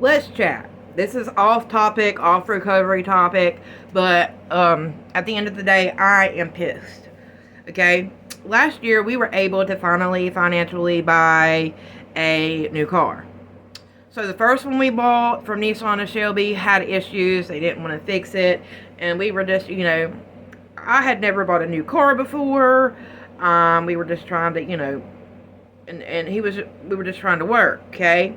let's chat. This is off topic, off recovery topic, but at the end of the day, I am pissed. Okay? Last year, we were able to finally financially buy a new car. So the first one we bought from Nissan to Shelby had issues. They didn't want to fix it. And we were just, I had never bought a new car before. We were just trying to, and we were just trying to work, okay?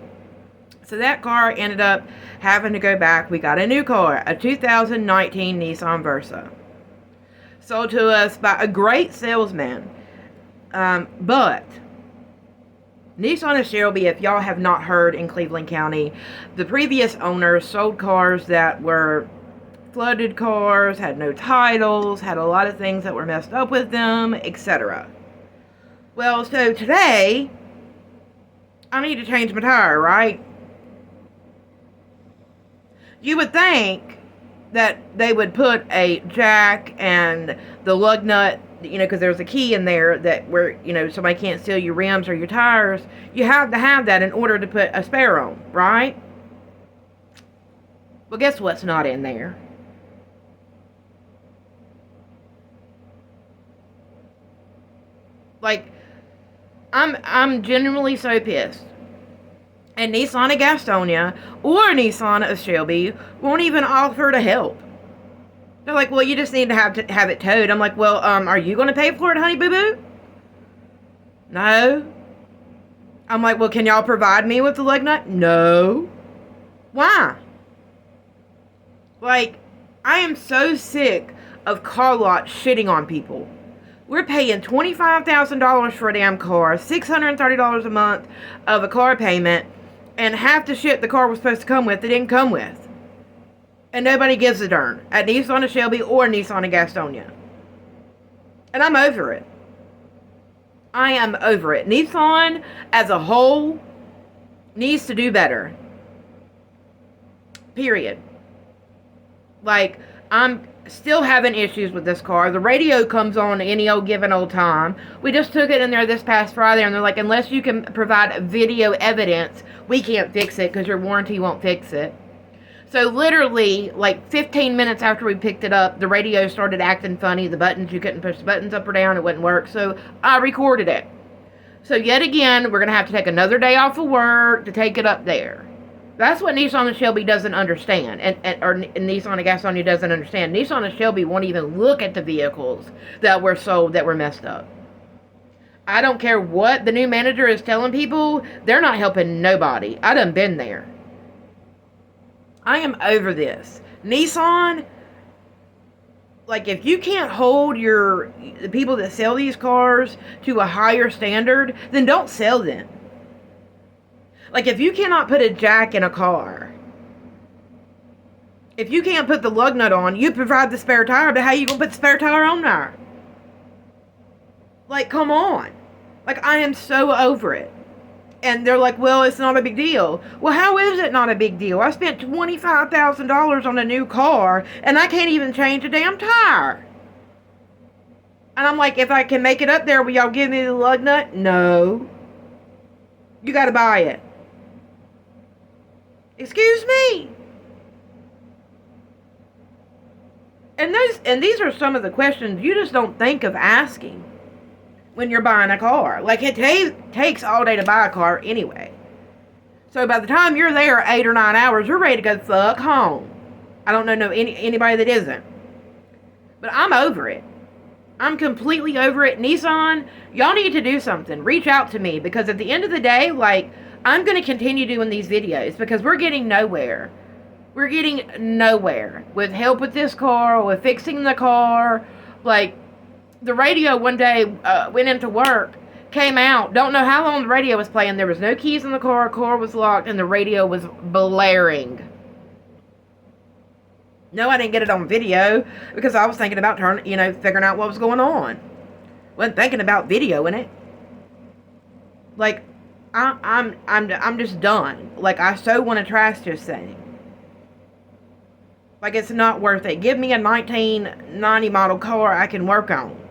So that car ended up having to go back. We got a new car, a 2019 Nissan Versa. Sold to us by a great salesman. But Nissan and Shelby, if y'all have not heard in Cleveland County, the previous owners sold cars that were flooded cars, had no titles, had a lot of things that were messed up with them, etc. Well, so today, I need to change my tire, right? You would think that they would put a jack and the lug nut, because there's a key in there that where, somebody can't steal your rims or your tires. You have to have that in order to put a spare on, right? Well, guess what's not in there? Like, I'm genuinely so pissed. And Nissan of Gastonia or Nissan of Shelby won't even offer to help. They're like, well, you just need to have it towed. I'm like, well, are you going to pay for it, honey boo boo? No. I'm like, well, can y'all provide me with the lug nut? No. Why? Like, I am so sick of car lots shitting on people. We're paying $25,000 for a damn car, $630 a month of a car payment, and half the shit the car was supposed to come with, it didn't come with. And nobody gives a darn at Nissan of Shelby or Nissan of Gastonia. And I'm over it. I am over it. Nissan, as a whole, needs to do better. Period. Like, I'm still having issues with this car. The radio comes on any old given old time. We just took it in there this past Friday, and they're like, unless you can provide video evidence, we can't fix it because your warranty won't fix it. So literally, like 15 minutes after we picked it up, the radio started acting funny. The buttons, you couldn't push the buttons up or down. It wouldn't work. So I recorded it. So yet again, we're going to have to take another day off of work to take it up there. That's what Nissan and Shelby doesn't understand, or Nissan and Gastonia doesn't understand. Nissan and Shelby won't even look at the vehicles that were sold that were messed up. I don't care what the new manager is telling people, they're not helping nobody. I done been there. I am over this. Nissan, like, if you can't hold the people that sell these cars to a higher standard, then don't sell them. Like, if you cannot put a jack in a car, if you can't put the lug nut on, you provide the spare tire, but how you gonna put the spare tire on there? Like, come on. Like, I am so over it. And they're like, well, it's not a big deal. Well, how is it not a big deal? I spent $25,000 on a new car, and I can't even change a damn tire. And I'm like, if I can make it up there, will y'all give me the lug nut? No. You gotta buy it. Excuse me. And these are some of the questions you just don't think of asking when you're buying a car. Like, it takes all day to buy a car anyway. So by the time you're there 8 or 9 hours, you're ready to go fuck home. I don't know anybody that isn't. But I'm over it. I'm completely over it. Nissan, y'all need to do something. Reach out to me, because at the end of the day, like, I'm going to continue doing these videos because we're getting nowhere. We're getting nowhere with help with this car, with fixing the car. Like, the radio one day went into work, came out, don't know how long the radio was playing. There was no keys in the car was locked, and the radio was blaring. No, I didn't get it on video because I was thinking about figuring out what was going on. Wasn't thinking about videoing it. Like, I'm just done. Like, I so want to trash this thing. Like, it's not worth it. Give me a 1990 model car I can work on.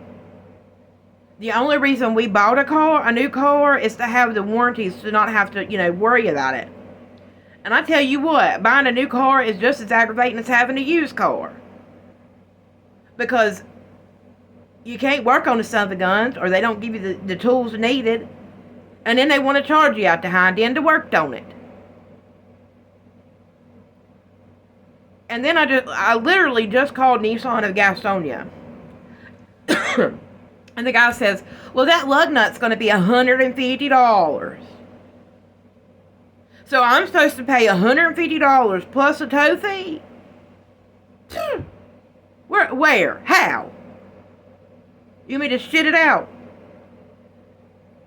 The only reason we bought a new car, is to have the warranties, to not have to, worry about it. And I tell you what, buying a new car is just as aggravating as having a used car. Because you can't work on the son of a guns, or they don't give you the tools needed. And then they want to charge you out the hind end to work on it. And then I literally just called Nissan of Gastonia. And the guy says, well, that lug nut's going to be $150. So I'm supposed to pay $150 plus a tow fee? Where? How? You want me to shit it out?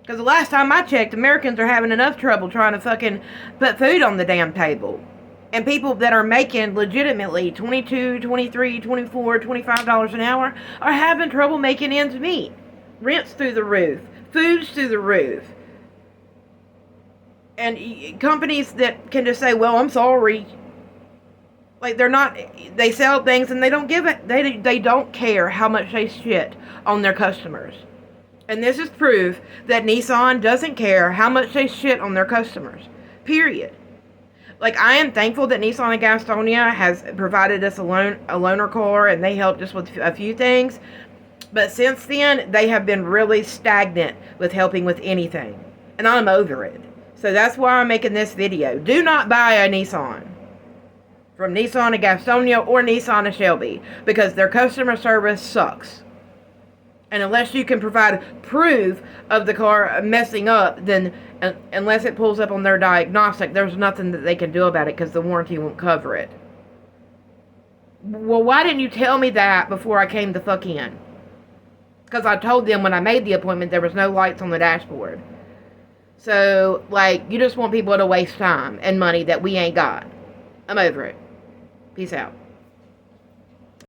Because the last time I checked, Americans are having enough trouble trying to fucking put food on the damn table. And people that are making legitimately $22, $23, $24, $25 an hour are having trouble making ends meet. Rent's through the roof. Food's through the roof. And companies that can just say, well, I'm sorry. Like, they sell things and they don't give it, they don't care how much they shit on their customers. And this is proof that Nissan doesn't care how much they shit on their customers. Period. Like, I am thankful that Nissan and Gastonia has provided us a loaner car, and they helped us with a few things. But since then, they have been really stagnant with helping with anything. And I'm over it. So that's why I'm making this video. Do not buy a Nissan from Nissan and Gastonia or Nissan and Shelby, because their customer service sucks. And unless you can provide proof of the car messing up, then unless it pulls up on their diagnostic, there's nothing that they can do about it because the warranty won't cover it. Well, why didn't you tell me that before I came the fuck in? Because I told them when I made the appointment there was no lights on the dashboard. So, like, you just want people to waste time and money that we ain't got. I'm over it. Peace out.